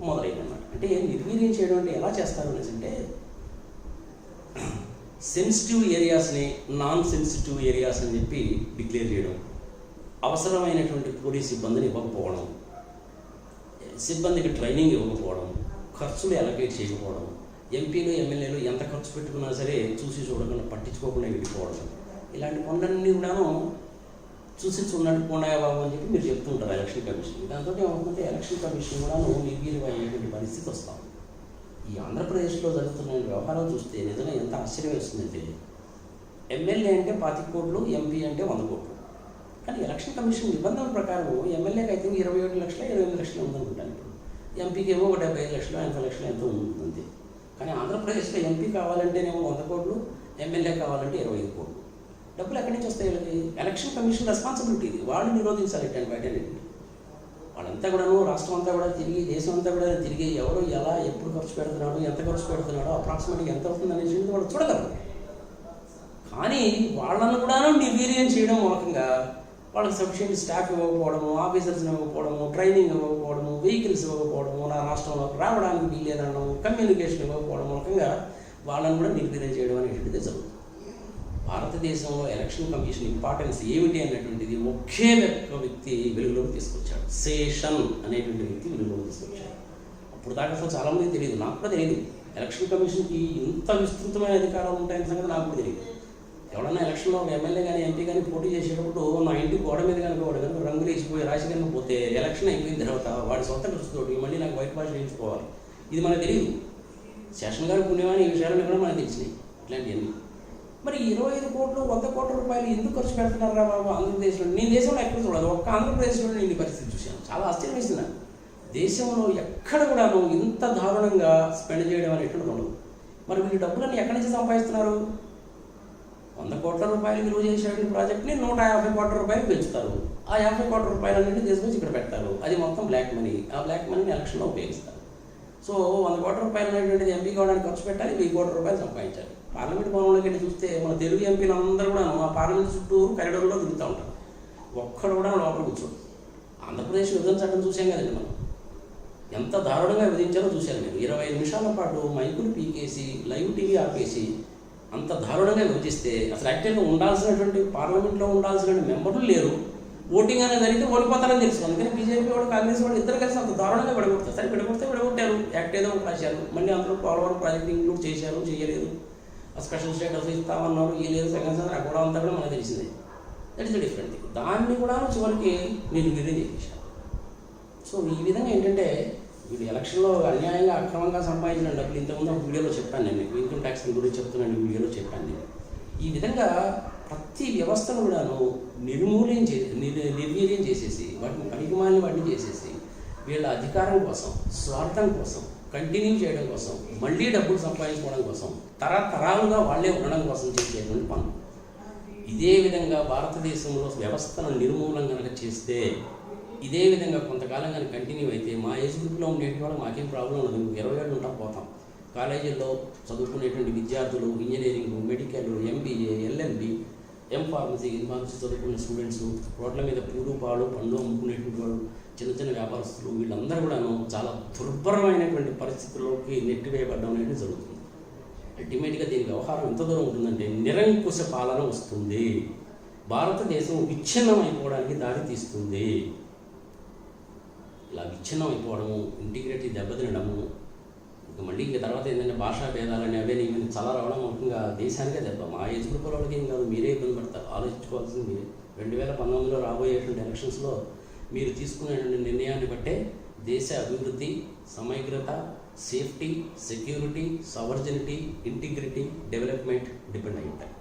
Speaker 1: మొదలైందన్నమాట. అంటే నిర్వీర్యం చేయడం అంటే ఎలా చేస్తారు అనేసి అంటే, సెన్సిటివ్ ఏరియాస్ని నాన్ సెన్సిటివ్ ఏరియాస్ అని చెప్పి డిక్లేర్ చేయడం, అవసరమైనటువంటి పోలీస్ సిబ్బందిని ఇవ్వకపోవడం, సిబ్బందికి ట్రైనింగ్ ఇవ్వకపోవడం, ఖర్చులు అలొకేట్ చేయకపోవడం, ఎంపీలు ఎమ్మెల్యేలు ఎంత ఖర్చు పెట్టుకున్నా సరే చూసి చూడకుండా పట్టించుకోకుండా వెళ్ళిపోవడం, ఇలాంటి పనులన్నీ కూడాను చూసి చూడనట్టు పోనాయా బాబు అని చెప్పి మీరు చెప్తుంటారు ఎలక్షన్ కమిషన్. దాంతో ఏమవుతుందంటే ఎలక్షన్ కమిషన్ కూడాను నిర్వీర్యమయ్యేటువంటి పరిస్థితి వస్తాం. ఈ ఆంధ్రప్రదేశ్లో జరుగుతున్న వ్యవహారం చూస్తే నిజంగా ఎంత ఆశ్చర్యం వేస్తుందంటే, ఎమ్మెల్యే అంటే 25 కోట్లు, ఎంపీ అంటే 100 కోట్లు. కానీ ఎలక్షన్ కమిషన్ నిబంధనల ప్రకారం ఎమ్మెల్యేకి అయితే 27 లక్షలు 28 లక్షలు ఉందనుకుంటాను. ఇప్పుడు ఎంపీకి ఏమో 75 లక్షలు 80 లక్షలు ఎంతో ఉంటుంది. కానీ ఆంధ్రప్రదేశ్లో ఎంపీ కావాలంటేనేమో 100 కోట్లు, ఎమ్మెల్యే కావాలంటే 25 కోట్లు. డబ్బులు ఎక్కడి నుంచి వస్తాయి వీళ్ళకి? ఎలక్షన్ కమిషన్ రెస్పాన్సిబిలిటీ ఇది. వాళ్ళు నిరోధించాలి బయటనేది. వాళ్ళంతా కూడాను రాష్ట్రం అంతా కూడా తిరిగి, దేశం అంతా కూడా తిరిగి ఎవరు ఎలా ఎప్పుడు ఖర్చు పెడుతున్నాడు, ఎంత ఖర్చు పెడుతున్నాడో, అప్రాక్సిమేట్గా ఎంత అవుతుంది అనేసి వాళ్ళు చూడగలరు. కానీ వాళ్ళను కూడా నిర్వీర్యం చేయడం మూలకంగా వాళ్ళకి సఫిషియెంట్ స్టాఫ్ ఇవ్వకపోవడము, ఆఫీసర్స్ని ఇవ్వకపోవడము, ట్రైనింగ్ ఇవ్వకపోవడము, వెహికల్స్ ఇవ్వకపోవడము, నా రాష్ట్రంలోకి రావడానికి వీల్లేదనడం, కమ్యూనికేషన్ ఇవ్వకపోవడం మూలకంగా వాళ్ళను కూడా నిర్వీర్యం చేయడం అనేటువంటిది జరుగుతుంది. భారతదేశంలో ఎలక్షన్ కమిషన్ ఇంపార్టెన్స్ ఏమిటి అనేటువంటిది ఒకే వ్యక్తి వెలుగులోకి తీసుకొచ్చాడు. శేషన్ అనేటువంటి వ్యక్తి వెలుగులోకి తీసుకొచ్చాడు. అప్పుడు దాకా అసలు చాలామందికి తెలియదు, నాకు కూడా తెలియదు. ఎలక్షన్ కమిషన్కి ఇంత విస్తృతమైన అధికారాలు ఉంటాయని సంగతి నాకు కూడా తెలియదు. ఎవడన్నా ఎలక్షన్లో ఒక ఎమ్మెల్యే కానీ ఎంపీ కానీ పోటీ చేసేటప్పుడు నా ఇంటి గోడ మీద కనుక వాడు కనుక రంగులు వేసిపోయి రాసి కనుక పోతే ఎలక్షన్ అయిపోయిన తర్వాత వాడి సొంత ఖర్చుతోటి మళ్ళీ నాకు వైట్ వాష్ వేయించుకోవాలి. ఇది మనకు తెలియదు. శేషన్ గారు పుణ్యమాని ఈ విషయాలను కూడా మనకు తెలిసినాయి ఇట్లాంటివన్నీ. మరి 25 కోట్లు 100 కోట్ల రూపాయలు ఎందుకు ఖర్చు పెడుతున్నారా బాబు ఆంధ్రప్రదేశ్లో? నేను దేశంలో ఎక్కడ చూడదు, ఒక్క ఆంధ్రప్రదేశ్లో నేను ఈ పరిస్థితి చూశాను. చాలా ఆశ్చర్యం వేస్తున్నాను. దేశంలో ఎక్కడ కూడాను ఇంత దారుణంగా స్పెండ్ చేయడం అనేటువంటి ఉండదు. మరి వీళ్ళు డబ్బులను ఎక్కడి నుంచి సంపాదిస్తున్నారు? 100 కోట్ల రూపాయలు విలువ చేసేటువంటి ప్రాజెక్ట్ని 150 కోట్ల రూపాయలు పెంచుతారు. ఆ 50 కోట్ల రూపాయలన్నింటినీ తీసుకొచ్చి ఇక్కడ పెడతారు. అది మొత్తం బ్లాక్ మనీ. ఆ బ్లాక్ మనీని ఎలక్షన్లో ఉపయోగిస్తారు. సో 100 కోట్ల రూపాయలు అనేటువంటిది ఎంపీ కావడానికి ఖర్చు పెట్టాలి, 1000 కోట్ల రూపాయలు సంపాదించాలి. పార్లమెంట్ భవనంలోకి వెళ్ళి చూస్తే మన తెలుగు ఎంపీలు అందరూ కూడా ఆ పార్లమెంట్ చుట్టూ కారిడార్లో తిరుగుతూ ఉంటారు. ఒక్కడు కూడా లోపల కూర్చోడు. ఆంధ్రప్రదేశ్ విభజన చట్టం చూసాం కదండి మనం. ఎంత దారుణంగా విధించారో చూశారు మీరు. 20 నిమిషాల పాటు మైకులు పీకేసి లైవ్ టీవీ ఆపేసి అంత దారుణంగా విభజిస్తే అసలు యాక్చువల్గా ఉండాల్సినటువంటి పార్లమెంట్లో ఉండాల్సినటువంటి మెంబర్లు లేరు. ఓటింగ్ అనేది జరిగితే ఓడిపోతారని తెలుసు. అందుకని బీజేపీ వాడు కాంగ్రెస్ వాడు ఇద్దరు కలిసి అంత దారుణంగా విడగొడతారు. సరే విడగొట్టారు. యాక్ట్ ఏదో రాశారు. మళ్ళీ అందులో పోలవరం ప్రాజెక్ట్ ఇంక్లూడ్ చేశారు, చేయలేదు. స్పెషల్ స్టేటస్ ఇస్తామన్నారు, లేదు. సెకండ్ సార్ ఆ గొడవ అంతా కూడా మనకు తెలిసిందే. That is the different thing. దాన్ని కూడా చివరికి నిర్వీర్యం చేశాను. సో ఈ విధంగా ఏంటంటే వీళ్ళు ఎలక్షన్లో అన్యాయంగా అక్రమంగా సంపాదించిన డబ్బులు ఇంతకుముందు ఒక వీడియోలో చెప్పాను నేను, మీకు ఇన్కమ్ ట్యాక్స్ గురించి చెప్తున్నాను, ఈ వీడియోలో చెప్పాను నేను. ఈ విధంగా ప్రతి వ్యవస్థను కూడాను నిర్వీర్యం చేసేసి వాటిని పనికిమాలిన వాటిని చేసేసి వీళ్ళ అధికారం కోసం, స్వార్థం కోసం, కంటిన్యూ చేయడం కోసం, మళ్ళీ డబ్బులు సంపాదించుకోవడం కోసం, తరతరాలుగా వాళ్ళే ఉండడం కోసం చేసేటువంటి పనులు. ఇదే విధంగా భారతదేశంలో వ్యవస్థను నిర్మూలన కనుక చేస్తే, ఇదే విధంగా కొంతకాలం కనుక కంటిన్యూ అయితే మా ఏజ్ గ్రూప్లో ఉండేటువంటి వాళ్ళు మాకేం ప్రాబ్లం ఉండదు. 20 ఏళ్ళు ఉంటాం పోతాం. కాలేజీల్లో చదువుకునేటువంటి విద్యార్థులు, engineering, medical, MBA, LLB, M Pharmacy చదువుకునే స్టూడెంట్స్, రోడ్ల మీద పూలు పాలు పండ్లు అమ్ముకునేటువంటి వాళ్ళు, చిన్న చిన్న వ్యాపారస్తులు, వీళ్ళందరూ కూడాను చాలా దుర్భరమైనటువంటి పరిస్థితుల్లోకి నెట్టివేయబడడం అనేది జరుగుతుంది. అల్టిమేట్గా దీని వ్యవహారం ఎంత దూరం ఉంటుందంటే నిరంకుశ పాలన వస్తుంది. భారతదేశం విచ్ఛిన్నం అయిపోవడానికి దారి తీస్తుంది. ఇలా విచ్ఛిన్నం అయిపోవడము, ఇంటిగ్రిటీ దెబ్బతినడము, మళ్ళీ తర్వాత ఏంటంటే భాషా భేదాలని అవన్నీ ఇవన్నీ చాలా రావడం ముఖ్యంగా దేశానికే దెబ్బ. మా ఏజ్ గ్రూప్ వాళ్ళకి ఏం కాదు, మీరే ఇబ్బంది పడతారు. ఆలోచించుకోవాల్సింది మీరే. 2019లో రాబోయేటువంటి ఎలక్షన్స్లో మీరు తీసుకునేటువంటి నిర్ణయాన్ని బట్టే దేశ అభివృద్ధి, సమగ్రత, safety, security, sovereignty, integrity, development depend అయి ఉంటాయి.